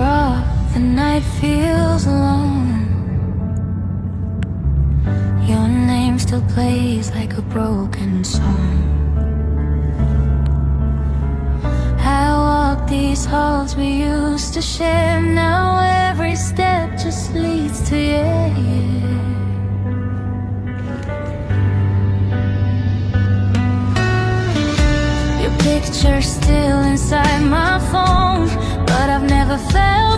off, the night feels alone. Your name still plays like a broken song. I walk these halls we used to share. Now every step just leads to you. Your picture's still inside my phone, but I've never felt